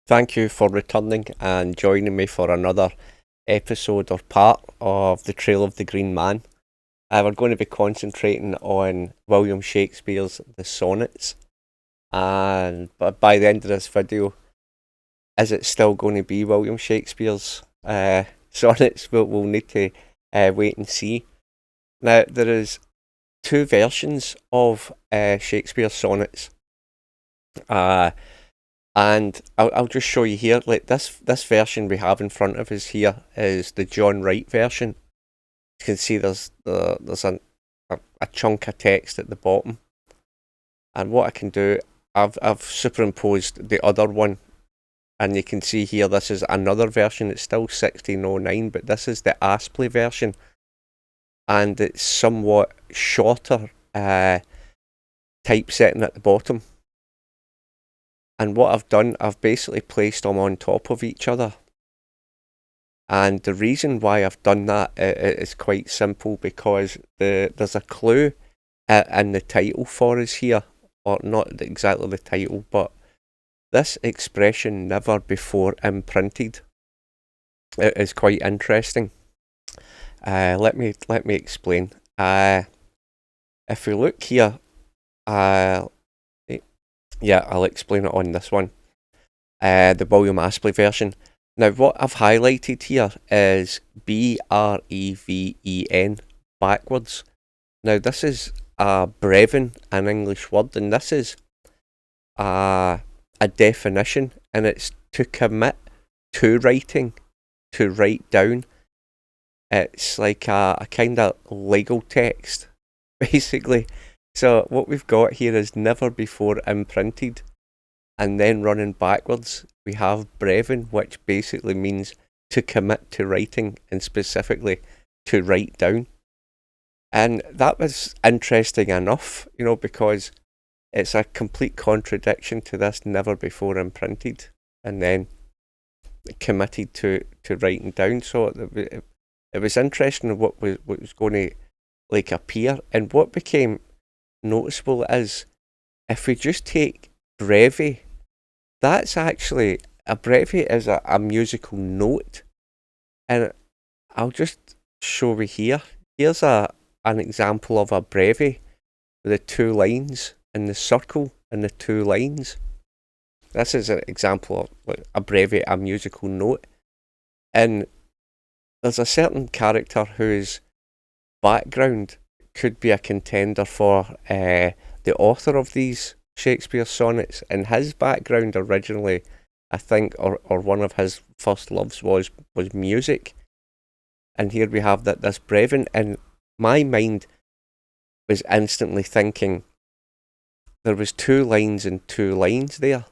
Thank you for returning and joining me for another episode or part of The Trail of the Green Man. We're going to be concentrating on William Shakespeare's The Sonnets, and by the end of this video, is it still going to be William Shakespeare's sonnets? We'll need to wait and see. Now, there is two versions of Shakespeare's sonnets. And I'll just show you here, like this version we have in front of us here is the John Wright version. You can see there's a chunk of text at the bottom. And what I can do, I've superimposed the other one, and you can see here this is another version. It's still 1609, but this is the Astley version, and it's somewhat shorter typesetting at the bottom. And what I've done, I've basically placed them on top of each other. And the reason why I've done that is quite simple, because there's a clue in the title for us here, or not exactly the title, but this expression, never before imprinted, it is quite interesting. Let me explain. If we look here, yeah, I'll explain it on this one. The William Astley version. Now, what I've highlighted here is BREVEN, backwards. Now, this is a brevin, an English word, and this is a definition, and it's to commit to writing, to write down. It's like a kind of legal text, basically. So what we've got here is never before imprinted, and then running backwards we have brevin, which basically means to commit to writing, and specifically to write down. And that was interesting enough, because it's a complete contradiction to this never before imprinted and then committed to writing down. So it was interesting what was going to appear, and what became noticeable is if we just take breve, that's actually a breve is a musical note, and I'll just show you here. Here's an example of a breve with the two lines in the circle and the two lines. This is an example of a breve, a musical note, and there's a certain character whose background could be a contender for the author of these Shakespeare sonnets, and his background originally, I think, or one of his first loves was music. And here we have this brevin, and my mind was instantly thinking there was two lines and two lines there,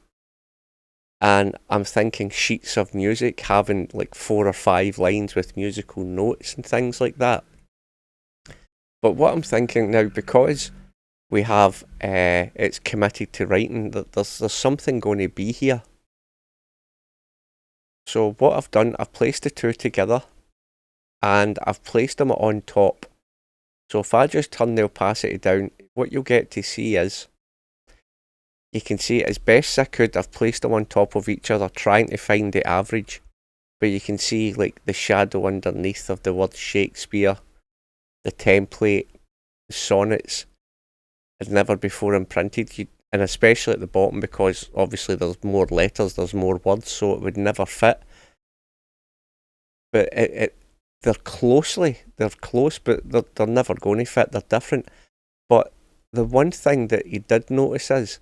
and I'm thinking sheets of music having like 4 or 5 lines with musical notes and things like that. But what I'm thinking now, because we have it's committed to writing, that there's something going to be here. So what I've done, I've placed the two together, and I've placed them on top. So if I just turn the opacity down, what you'll get to see is, you can see as best I could, I've placed them on top of each other, trying to find the average. But you can see like the shadow underneath of the word Shakespeare, the template, the sonnets, is never before imprinted, and especially at the bottom, because obviously there's more letters, there's more words, so it would never fit. But they're close, but they're never going to fit. They're different. But the one thing that you did notice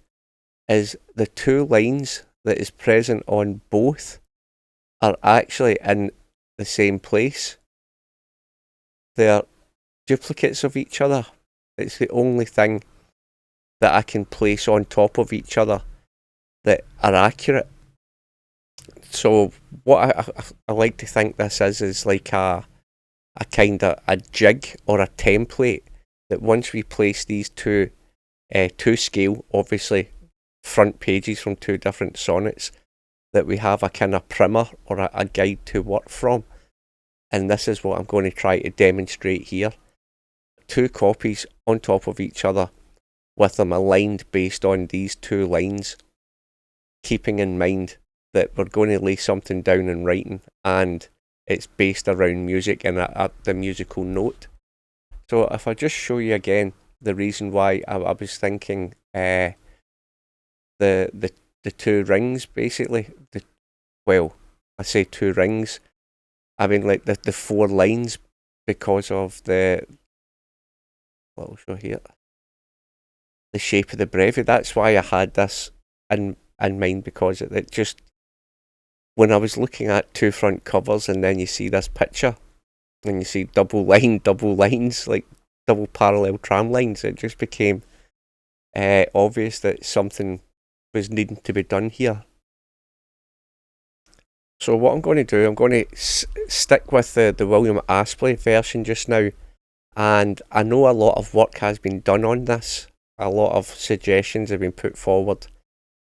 is the two lines that is present on both are actually in the same place. They're duplicates of each other. It's the only thing that I can place on top of each other that are accurate. So what I like to think this is like a kind of a jig or a template, that once we place these two to scale, obviously front pages from two different sonnets, that we have a kind of primer or a guide to work from. And this is what I'm going to try to demonstrate here. 2 copies on top of each other, with them aligned based on these 2 lines, keeping in mind that we're going to lay something down in writing, and it's based around music and the musical note. So if I just show you again the reason why I was thinking the two rings, basically. Well, I say two rings, I mean like the 4 lines, because of the, what I'll show here, the shape of the brevity. That's why I had this in mind, because it just, when I was looking at 2 front covers and then you see this picture and you see double lines, like double parallel tram lines, it just became obvious that something was needing to be done here. So what I'm going to do, I'm going to stick with the William Astley version just now, and I know a lot of work has been done on this, a lot of suggestions have been put forward,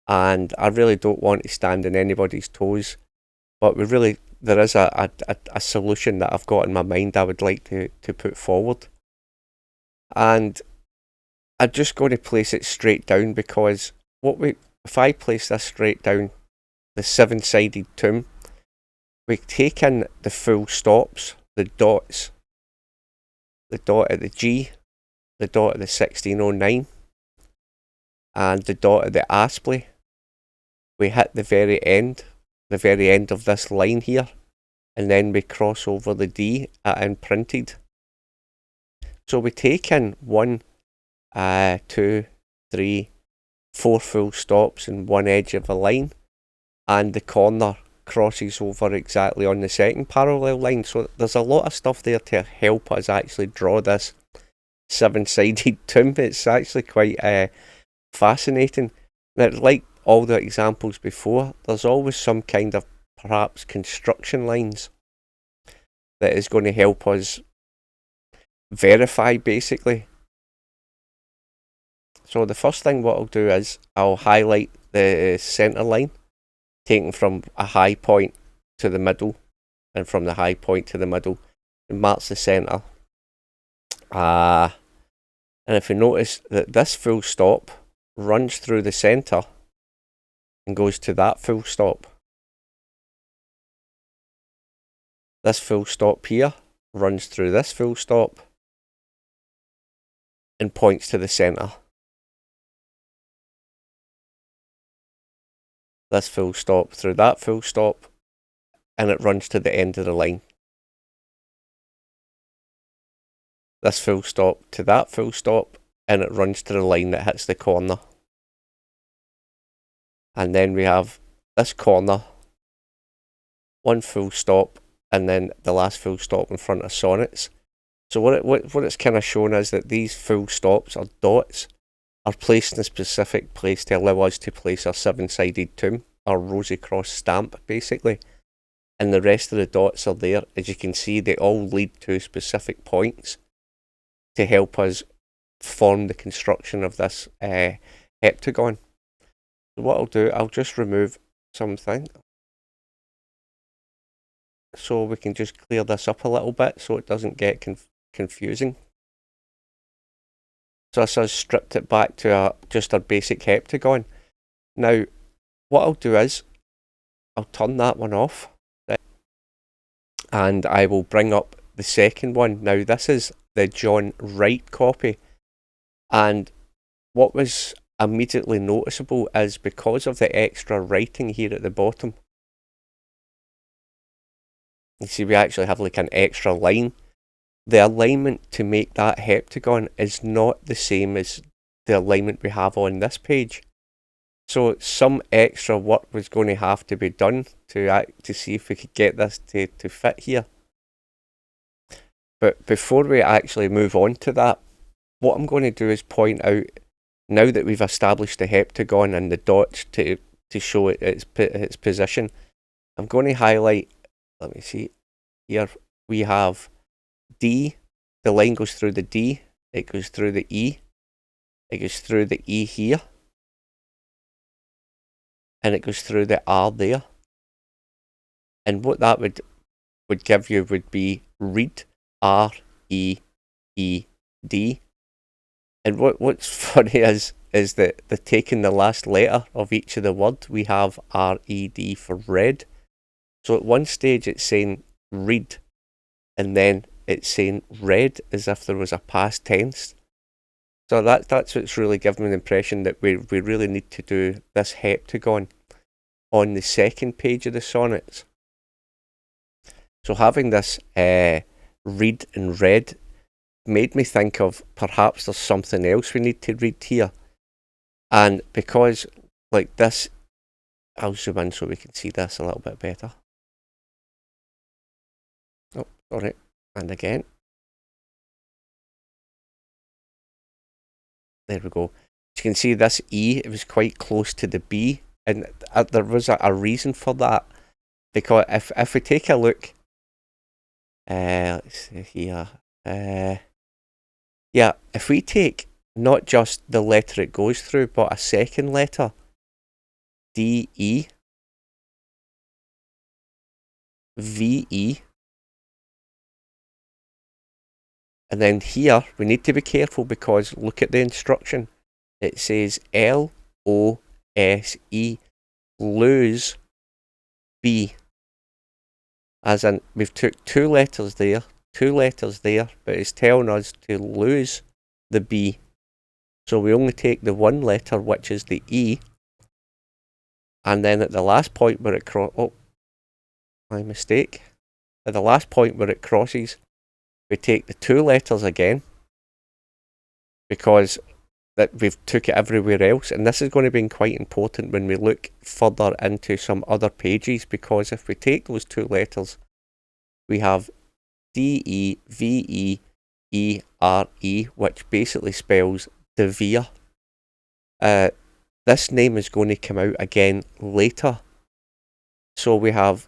and I really don't want to stand on anybody's toes, but there is a solution that I've got in my mind I would like to put forward. And I'm just going to place it straight down, because if I place this straight down, the 7-sided tomb, we take in the full stops, the dots, the dot at the G, the dot at the 1609, and the dot at the Astley. We hit the very end of this line here, and then we cross over the D at imprinted. So we take in 1, 2, 3, 4 full stops in one edge of a line, and the corner crosses over exactly on the second parallel line. So there's a lot of stuff there to help us actually draw this 7-sided tomb. It's actually quite fascinating. Now, like all the examples before, there's always some kind of perhaps construction lines that is going to help us verify, basically. So the first thing what I'll do is I'll highlight the centre line, taken from a high point to the middle, and from the high point to the middle, and marks the centre. And if you notice that this full stop runs through the centre and goes to that full stop. This full stop here runs through this full stop and points to the centre. This full stop through that full stop, and it runs to the end of the line. This full stop to that full stop, and it runs to the line that hits the corner. And then we have this corner, one full stop, and then the last full stop in front of sonnets. So what it's kind of shown is that these full stops, or dots, are placed in a specific place to allow us to place our 7-sided tomb, our rosy cross stamp, basically. And the rest of the dots are there. As you can see, they all lead to specific points to help us form the construction of this heptagon. So what I'll do, I'll just remove something, so we can just clear this up a little bit so it doesn't get confusing. So this has stripped it back to just our basic heptagon. Now, what I'll do is, I'll turn that one off, and I will bring up the second one. Now, this is the John Wright copy, and what was immediately noticeable is, because of the extra writing here at the bottom, you see we actually have like an extra line. The alignment to make that heptagon is not the same as the alignment we have on this page. So some extra work was going to have to be done to see if we could get this to fit here. But before we actually move on to that, what I'm going to do is point out, now that we've established the heptagon and the dots to show its position, I'm going to highlight, let me see, here we have D, the line goes through the D, it goes through the E, it goes through the E here, and it goes through the R there. And what that would give you would be read, R, E, E, D. And what's funny is that the taking the last letter of each of the word, we have RED for read. So at one stage it's saying read, and then it's saying read as if there was a past tense. So that's what's really giving me the impression that we really need to do this heptagon on the second page of the sonnets. So having this read and read made me think of perhaps there's something else we need to read here. And because like this, I'll zoom in so we can see this a little bit better. Oh, sorry. And again. There we go. You can see this E, it was quite close to the B, and there was a reason for that. Because if we take a look, let's see here, yeah, if we take not just the letter it goes through, but a second letter, DE, VE, and then here we need to be careful because look at the instruction. It says LOSE, lose B. As in, we've took two letters there, but it's telling us to lose the B. So we only take the one letter, which is the E, and then at the last point where it my mistake. At the last point where it crosses, we take the two letters again, because that we've took it everywhere else, and this is going to be quite important when we look further into some other pages, because if we take those two letters, we have DEVEERE, which basically spells Deveere. This name is going to come out again later. So we have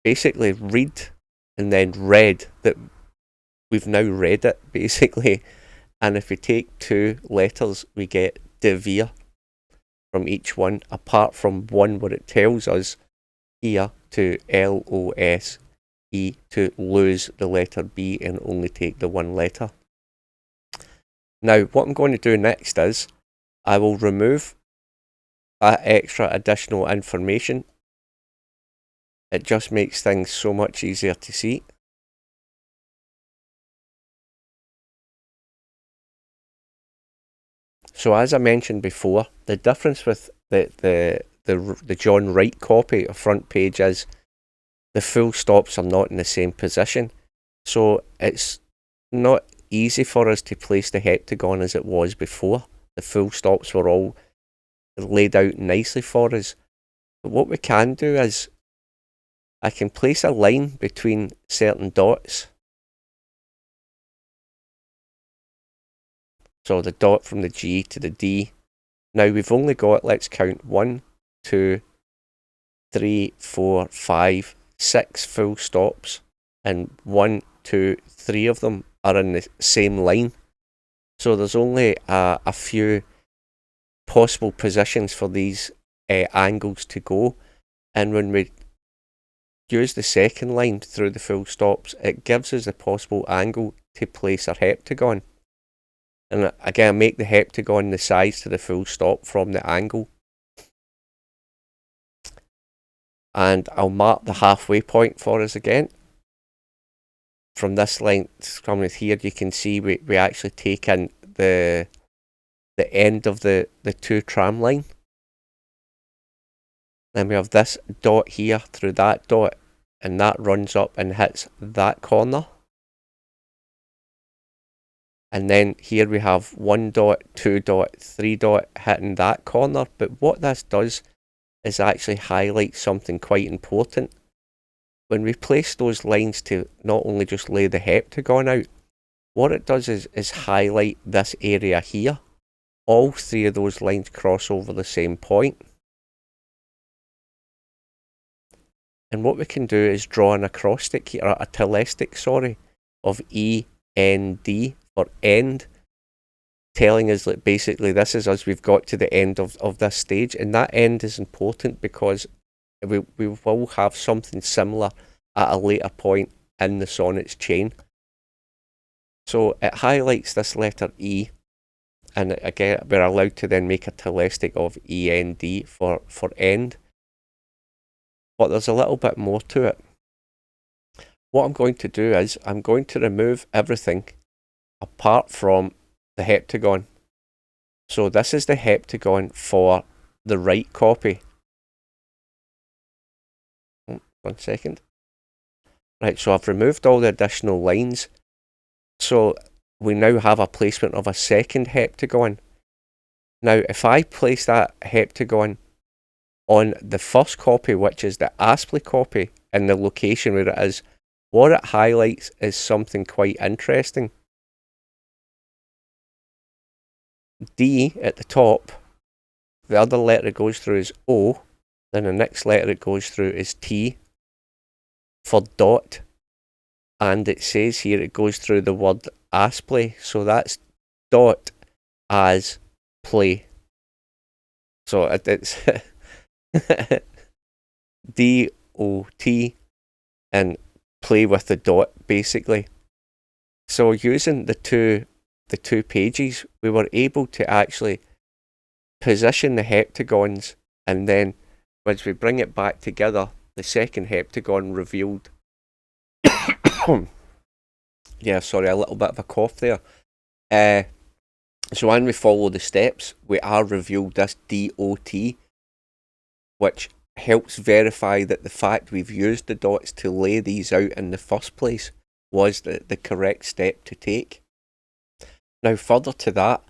basically read and then read, that we've now read it basically. And if we take two letters, we get Deveere from each one, apart from one where it tells us here to LOSE, to lose the letter B and only take the one letter. Now, what I'm going to do next is I will remove that extra additional information. It just makes things so much easier to see. So as I mentioned before, the difference with the John Wright copy of front page is the full stops are not in the same position. So it's not easy for us to place the heptagon as it was before. The full stops were all laid out nicely for us. But what we can do is I can place a line between certain dots. So the dot from the G to the D. Now we've only got, let's count, 1, 2, 3, 4, 5, 6 full stops, and 1, 2, 3 of them are in the same line. So there's only a few possible positions for these angles to go, and when we use the second line through the full stops, it gives us a possible angle to place our heptagon. And again, make the heptagon the size to the full stop from the angle. And I'll mark the halfway point for us again. From this line coming here, you can see we actually take in the end of the two tram line. Then we have this dot here through that dot, and that runs up and hits that corner. And then here we have 1 dot, 2 dot, 3 dot hitting that corner. But what this does is actually highlight something quite important. When we place those lines to not only just lay the heptagon out, what it does is highlight this area here. All three of those lines cross over the same point. And what we can do is draw an acrostic here, a telestic, sorry, of END for end, telling us that basically this is us, we've got to the end of this stage. And that end is important because we will have something similar at a later point in the sonnet's chain. So it highlights this letter E, and again we're allowed to then make a telestic of END for end. But there's a little bit more to it. What I'm going to do is I'm going to remove everything apart from the heptagon. So this is the heptagon for the right copy. 1 second. Right, so I've removed all the additional lines. So we now have a placement of a second heptagon. Now, if I place that heptagon on the first copy, which is the ASCII copy, in the location where it is, what it highlights is something quite interesting. D at the top, the other letter it goes through is O, then the next letter it goes through is T for dot, and it says here it goes through the word ASCII, so that's dot as play. So it's D-O-T and play with the dot, basically. So using the two pages, we were able to actually position the heptagons, and then once we bring it back together, the second heptagon revealed. Yeah, sorry, a little bit of a cough there. So when we follow the steps, we are revealed this DOT, which helps verify that the fact we've used the dots to lay these out in the first place was the correct step to take. Now, further to that,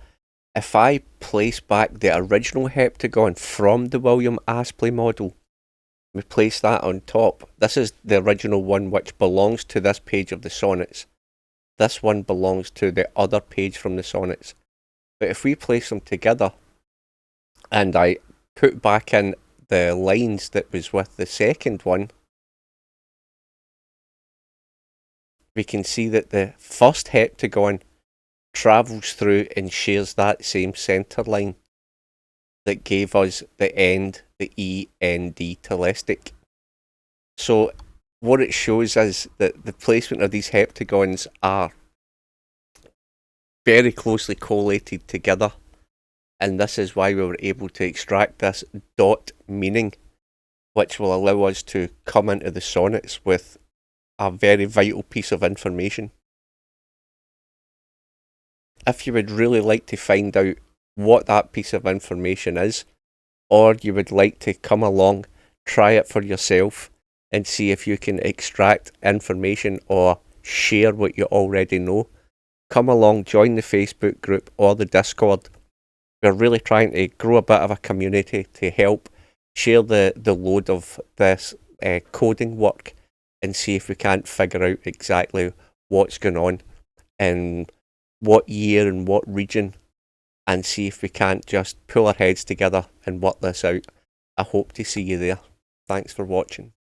if I place back the original heptagon from the William Aspley model, we place that on top. This is the original one which belongs to this page of the sonnets. This one belongs to the other page from the sonnets. But if we place them together, and I put back in the lines that was with the second one, we can see that the first heptagon travels through and shares that same centre line that gave us the end, the END telestic. So what it shows is that the placement of these heptagons are very closely collated together, and this is why we were able to extract this dot meaning, which will allow us to come into the sonnets with a very vital piece of information. If you would really like to find out what that piece of information is, or you would like to come along, try it for yourself, and see if you can extract information or share what you already know, come along, join the Facebook group or the Discord. We're really trying to grow a bit of a community to help share the load of this coding work and see if we can't figure out exactly what's going on in what year and what region, and see if we can't just pull our heads together and work this out. I hope to see you there. Thanks for watching.